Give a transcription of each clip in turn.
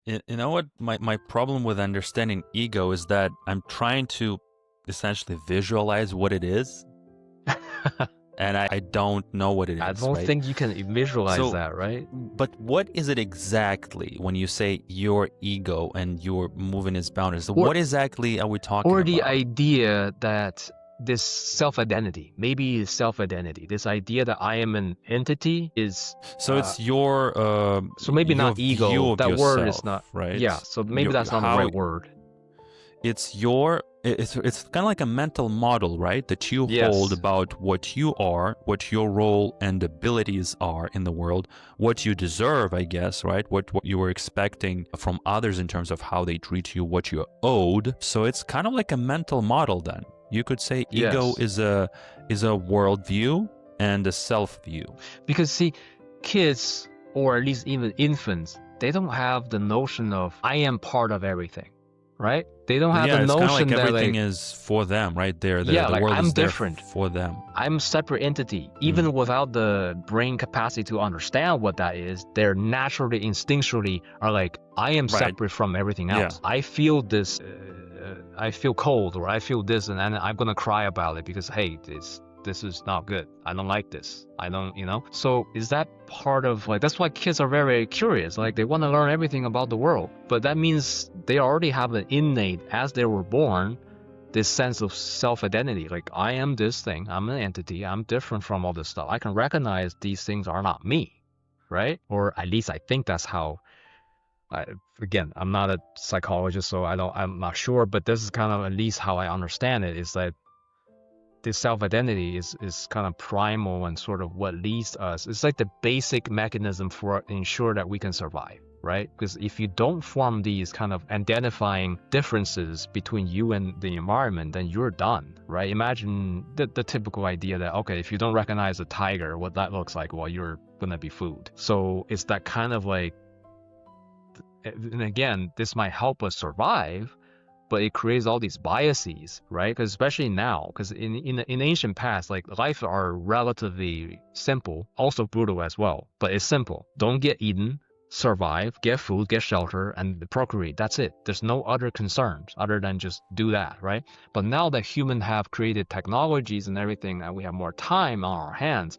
You know what? My problem with understanding ego is that I'm trying to essentially visualize what it is, and I don't know what it I is, don't right? think you can visualize So, that, right? but what is it exactly when you say your ego and you're moving its boundaries? So Or what exactly are we talking or the about? idea that this self-identity, maybe self-identity, this idea that I am an entity is So it's so maybe your not view ego. of That word is not, yourself, right? yeah, so maybe Your that's not the how right word. it's kind of like a mental model, right? That you hold Yes. about what you are, what your role and abilities are in the world, what you deserve, I guess, right? What you were expecting from others in terms of how they treat you, what you're owed. So it's kind of like a mental model then. You could say ego Yes. is a worldview and a self view. Because see, kids, or at least even infants, they don't have the notion of I am part of everything, right? They don't have the Yeah, it's kind of like notion that everything like, is for them, right? yeah, The like world I'm is there different. for them. I'm a separate entity. Mm. Even without the brain capacity to understand what that is, they're naturally, instinctually are like, I am Right. separate from everything Yeah. else. I feel this, I feel cold, or I feel this, and I'm gonna cry about it because, hey, this is not good. I don't like this. I don't, So is that part of like, that's why kids are very, very curious. Like they want to learn everything about the world. But that means they already have an innate, as they were born, this sense of self-identity. Like I am this thing, I'm an entity, I'm different from all this stuff. I can recognize these things are not me, right? Or at least I think that's how. Again, I'm not a psychologist, so I'm not sure, but this is kind of at least how I understand it. Is that this self-identity is kind of primal and sort of what leads us. It's like the basic mechanism for ensure that we can survive, right? Because if you don't form these kind of identifying differences between you and the environment, then you're done, right? Imagine the typical idea that, okay, if you don't recognize a tiger, what that looks like, well, you're gonna be food. So it's that kind of like, and again, this might help us survive, but it creates all these biases, right? Because especially now, because in ancient past, like life are relatively simple, also brutal as well, but it's simple. Don't get eaten, survive, get food, get shelter, and procreate. That's it. There's no other concerns other than just do that, right? But now that humans have created technologies and everything, and we have more time on our hands,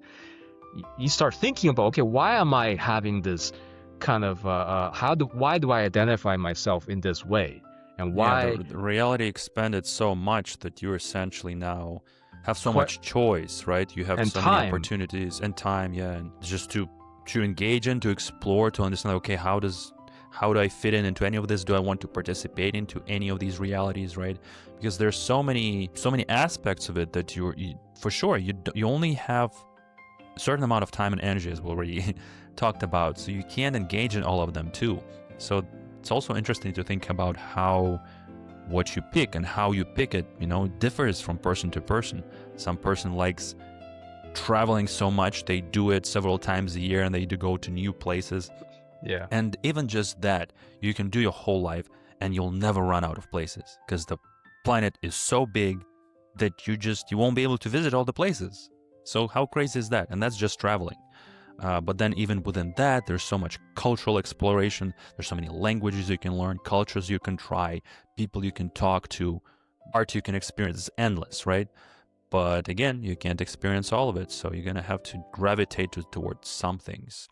you start thinking about, okay, why am I having this kind of why do I identify myself in this way? And Yeah, why the reality expanded so much that you essentially now have so que- much choice, right? You have and so many time. opportunities and time, yeah, and just to engage in, to explore, to understand, okay, how do I fit in into any of this? Do I want to participate into any of these realities, right? Because there's so many aspects of it that for sure you only have a certain amount of time and energy, as we already talked about, so you can't engage in all of them too. So it's also interesting to think about how what you pick and how you pick it, differs from person to person. Some person likes traveling so much, they do it several times a year and they do go to new places. Yeah. And even just that, you can do your whole life and you'll never run out of places because the planet is so big that you won't be able to visit all the places. So how crazy is that? And that's just traveling. But then even within that, there's so much cultural exploration. There's so many languages you can learn, cultures you can try, people you can talk to, art you can experience. It's endless, right? But again, you can't experience all of it. So you're going to have to gravitate towards some things.